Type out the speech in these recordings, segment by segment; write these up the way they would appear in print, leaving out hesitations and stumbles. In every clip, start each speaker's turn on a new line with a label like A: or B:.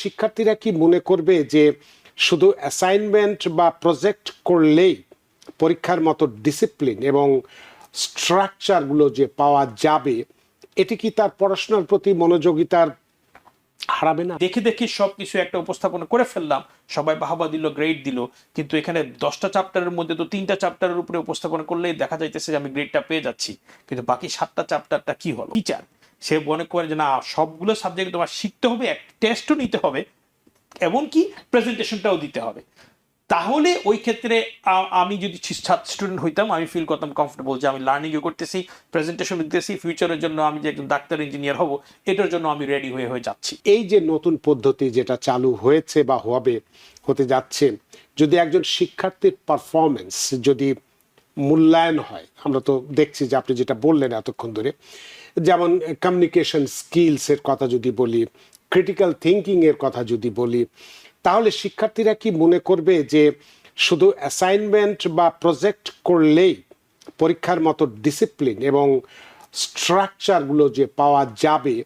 A: শিক্ষার্থীরা কি মনে করবে যে শুধু অ্যাসাইনমেন্ট বা প্রজেক্ট করলেই পরীক্ষার মতো ডিসিপ্লিন এবং স্ট্রাকচারগুলো যে পাওয়া যাবে, এটি কি তার পড়াশোনার প্রতি মনোযোগিতার হারাবে না?
B: দেখে দেখে সবকিছু একটা উপস্থাপন করে ফেললাম, সবাই বাহবা দিল, গ্রেড দিল, কিন্তু এখানে 10টা চ্যাপ্টারের মধ্যে তো 3টা চ্যাপ্টারের উপরে উপস্থাপন করলেই দেখা যাইতেছে যে আমি গ্রেডটা পেয়ে যাচ্ছি, কিন্তু বাকি 7টা চ্যাপ্টারটা কি হলো? টিচার সে মনে করে যে না, সবগুলো সাবজেক্ট তোমার শিখতে হবে, এক টেস্টও নিতে হবে, এমনকি প্রেজেন্টেশনটাও দিতে হবে। তাহলে ওই ক্ষেত্রে আমি যদি স্টুডেন্ট হইতাম, আমি ফিল করতাম কমফোর্টেবল যে আমি লার্নিংও করতেছি, প্রেজেন্টেশন দিতেছি, ফিউচারের জন্য আমি যে একজন ডাক্তার ইঞ্জিনিয়ার হব, এটার জন্য আমি রেডি হয়ে যাচ্ছি।
A: এই যে নতুন পদ্ধতি যেটা চালু হয়েছে বা হতে যাচ্ছে, যদি একজন শিক্ষার্থীর পারফরমেন্স যদি মূল্যায়ন হয়, আমরা তো দেখছি যে আপনি যেটা বললেন এতক্ষণ ধরে, যেমন কমিউনিকেশন স্কিলস এর কথা যদি বলি, ক্রিটিক্যাল থিঙ্কিং এর কথা যদি বলি, তাহলে শিক্ষার্থীরা কি মনে করবে যে শুধু অ্যাসাইনমেন্ট বা প্রজেক্ট করলেই পরীক্ষার মতো ডিসিপ্লিন এবং স্ট্রাকচারগুলো যে পাওয়া যাবে,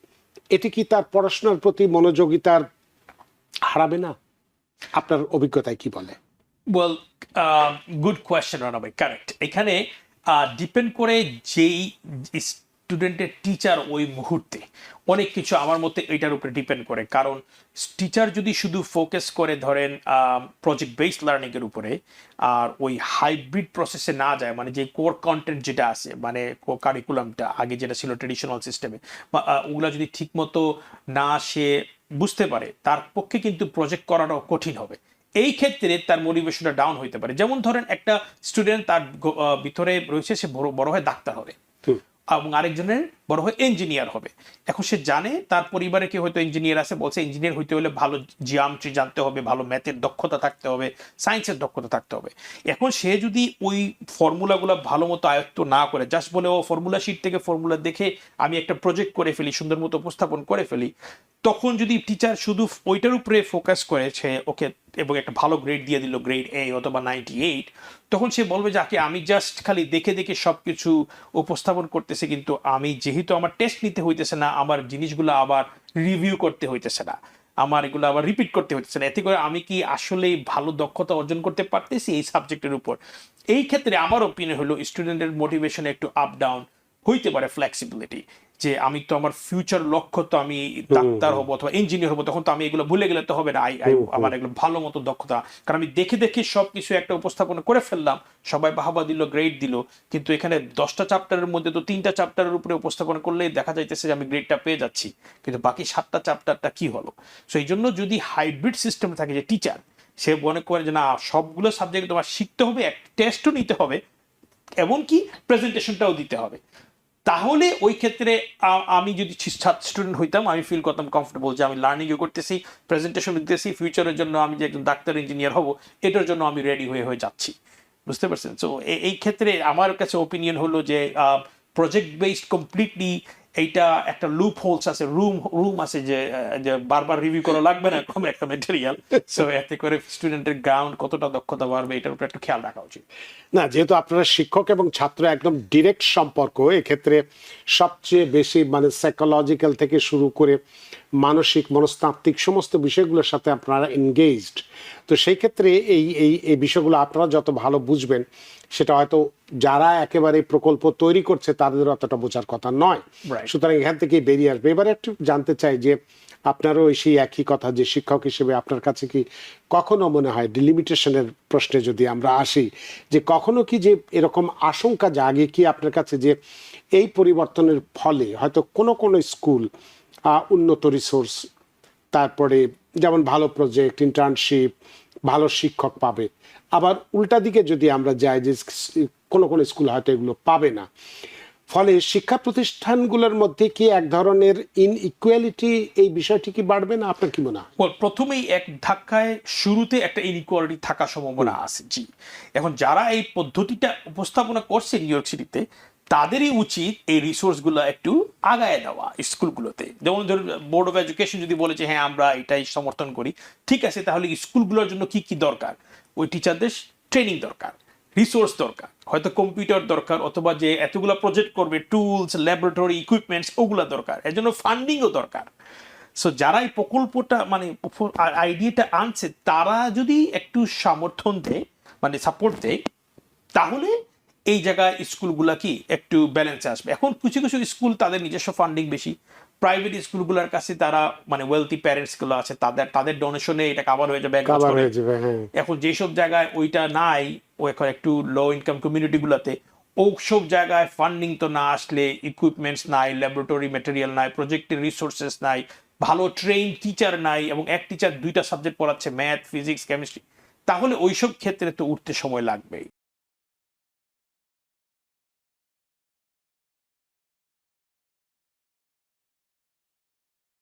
A: এটি কি তার পড়াশোনার প্রতি মনোযোগিতার হারাবে না? আপনার অভিজ্ঞতায় কি বলে?
B: ওয়েল, গুড কোয়েশ্চেন রানা ভাই, কারেক্ট। এখানে ডিপেন্ড করে যেই স্টুডেন্টের টিচার ওই মুহূর্তে, অনেক কিছু আমার মতে এটার উপরে ডিপেন্ড করে। কারণ টিচার যদি শুধু ফোকাস করে ধরেন প্রজেক্ট বেসড লার্নিং এর উপরে, আর ওই হাইব্রিড প্রসেসে না যায়, মানে যে কোর কন্টেন্ট যেটা আছে, মানে কারিকুলামটা আগে যেটা ছিল ট্রেডিশনাল সিস্টেমে, ওগুলা যদি ঠিক মতো না সে বুঝতে পারে, তার পক্ষে কিন্তু প্রজেক্ট করাটাও কঠিন হবে। এই ক্ষেত্রে তার মোটিভেশনটা ডাউন হইতে পারে। যেমন ধরেন একটা স্টুডেন্ট, তার ভিতরে রয়েছে সে বড় হয়ে ডাক্তার হবে, এবং আরেকজনের বড় হয়ে ইঞ্জিনিয়ার হবে। এখন সে জানে তার পরিবারে কেউ হয়তো ইঞ্জিনিয়ার আছে, বলছে ইঞ্জিনিয়ার হইতে হলে ভালো জিওমেট্রি জানতে হবে, ভালো ম্যাথের দক্ষতা থাকতে হবে, সায়েন্সের দক্ষতা থাকতে হবে। এখন সে যদি ওই ফর্মুলাগুলো ভালো মতো আয়ত্ত না করে, জাস্ট বলে ও ফর্মুলা শিট থেকে ফর্মুলা দেখে আমি একটা প্রজেক্ট করে ফেলি, সুন্দর মতো উপস্থাপন করে ফেলি, তখন যদি টিচার শুধু ওইটার উপরে ফোকাস করেছে ওকে, এবং একটা ভালো গ্রেড দিয়ে দিল, গ্রেড এ অথবা 98, তখন সে বলবে যে আমি জাস্ট খালি দেখে দেখে সবকিছু উপস্থাপন করতেছে, কিন্তু আমি যেহেতু আমার টেস্ট নিতে হইতেছে না, আমার জিনিসগুলো আবার রিভিউ করতে হইতেছে না, আমার এগুলো আবার রিপিট করতে হইতেছে না, এতে করে আমি কি আসলেই ভালো দক্ষতা অর্জন করতে পারতেছি এই সাবজেক্টের উপর? এই ক্ষেত্রে আমার ওপিনিয়ন হলো স্টুডেন্টের মোটিভেশনে একটু আপ ডাউন হইতে পারে, ফ্লেক্সিবিলিটি, যে আমি তো আমার ফিউচার লক্ষ্য তো আমি ডাক্তার হবো অথবা ইঞ্জিনিয়ার হবো, তখন তো আমি এগুলো ভুলে গেলে তো হবে না, আমার এগুলো ভালো মতো দক্ষতা, কারণ আমি দেখে দেখে সবকিছু একটা উপস্থাপন করে ফেললাম, সবাই বাহবা দিল, গ্রেড দিল, কিন্তু এখানে 10টা চ্যাপ্টারের মধ্যে তো 3টা চ্যাপ্টারের উপরে উপস্থাপন করলেই দেখা যাইতেছে যে আমি গ্রেডটা পেয়ে যাচ্ছি, কিন্তু বাকি 7টা চ্যাপ্টারটা কি হলো? সো এই জন্য যদি হাইব্রিড সিস্টেম থাকে, যে টিচার সে মনে করে যে না, সবগুলো সাবজেক্ট তোমার শিখতে হবে, এক টেস্টও নিতে হবে, এমনকি প্রেজেন্টেশনটাও দিতে হবে, তাহলে ওই ক্ষেত্রে আমি যদি স্টুডেন্ট হইতাম, আমি ফিল করতাম কমফোর্টেবল যে আমি লার্নিংও করতেছি, প্রেজেন্টেশন দিতেছি, ফিউচারের জন্য আমি যে একজন ডাক্তার ইঞ্জিনিয়ার হব, এটার জন্য আমি রেডি হয়ে যাচ্ছি। বুঝতে পারছেন? সো এই ক্ষেত্রে আমার কাছে ওপিনিয়ন হলো যে প্রজেক্ট বেসড কমপ্লিটলি এইটা একটা লুপ হোলস আছে, রুম আছে, যে বারবার রিভিউ করা লাগবে না এরকম একটা ম্যাটেরিয়াল। সো এতে করে স্টুডেন্টের গ্রাউন্ড কতটা দক্ষতা বাড়বে, এটার উপর একটু খেয়াল রাখা উচিত।
A: না, যেহেতু আপনারা শিক্ষক এবং ছাত্র একদম ডিরেক্ট সম্পর্ক, এক্ষেত্রে সবচেয়ে বেশি মানে সাইকোলজিক্যাল থেকে শুরু করে মানসিক মনস্তাত্ত্বিক সমস্ত বিষয়গুলোর সাথে আপনারা এনগেজড, তো সেই ক্ষেত্রে এই এই এই বিষয়গুলো আপনারা যত ভালো বুঝবেন, সেটা হয়তো যারা একেবারে প্রকল্প তৈরি করছে তাদের অতটা বোঝার কথা নয়। সুতরাং এখান থেকে বেরিয়ে আসবে। এবারে একটু জানতে চাই যে আপনারও সেই একই কথা, যে শিক্ষক হিসেবে আপনার কাছে কি কখনো মনে হয়, ডিলিমিটেশনের প্রশ্নে যদি আমরা আসি, যে কখনো কি যে এরকম আশঙ্কা জাগে কি আপনার কাছে যে এই পরিবর্তনের ফলে হয়তো কোনো স্কুল উন্নত রিসোর্স, তারপরে যেমন ভালো প্রজেক্ট, ইন্টার্নশিপ, ভালো শিক্ষক পাবে, আবার উল্টা দিকে যদি আমরা যাই যে কোনো স্কুল হয়তো এগুলো পাবে না, ফলে শিক্ষা প্রতিষ্ঠানগুলোর মধ্যে কি এক ধরনের ইনইকুয়ালিটি, এই বিষয়টি কি বাড়বে না? আপনার কি মনে হয়?
B: প্রথমেই এক ধাক্কায় শুরুতে একটা ইনইকুয়ালিটি থাকার সম্ভাবনা আছে, জি। এখন যারা এই পদ্ধতিটা উপস্থাপনা করছে নিউ ইয়র্ক সিটিতে, তাদেরই উচিত এই রিসোর্সগুলো একটু আগায় দেওয়া স্কুলগুলোতে। যেমন ধরুন বোর্ড অফ এডুকেশন যদি বলে যে হ্যাঁ আমরা এটাই সমর্থন করি, ঠিক আছে, তাহলে স্কুলগুলোর জন্য কি কি দরকার? ওই টিচারদের ট্রেনিং দরকার, রিসোর্স দরকার, হয়তো কম্পিউটার দরকার, অথবা যে এতগুলো প্রজেক্ট করবে, টুলস, ল্যাবরেটরি ইকুইপমেন্টস, ওগুলো দরকার, এর জন্য ফান্ডিংও দরকার। সো যারা এই প্রকল্পটা মানে আইডিয়াটা আনছে তারা যদি একটু সমর্থন দেয় মানে সাপোর্ট দেয় তাহলে এই জায়গায় স্কুলগুলা কি একটু ব্যালেন্সে আসবে। এখন কিছু কিছু স্কুল তাদের নিজস্ব ফান্ডিং বেশি, প্রাইভেট স্কুলগুলোর কাছে তারা মানে ওয়েলথি প্যারেন্টস গুলো আছে তাদের ডোনেশনে এটা কাভার হয়ে যাবে এক
A: কাভার
B: বছরে।
A: হয়ে যাবে, হ্যাঁ।
B: এখন যেসব জায়গায় ওইটা নাই, ও এখন একটু লো ইনকাম কমিউনিটি গুলাতে ওসব জায়গায় ফান্ডিং তো না আসলে, ইকুইপমেন্টস নাই, ল্যাবরেটরি ম্যাটেরিয়াল নাই, প্রজেক্টের রিসোর্সেস নাই, ভালো ট্রেন টিচার নাই, এবং এক টিচার 2টা সাবজেক্ট পড়াচ্ছে, ম্যাথ, ফিজিক্স, কেমিস্ট্রি, তাহলে ওইসব ক্ষেত্রে তো উঠতে সময় লাগবেই।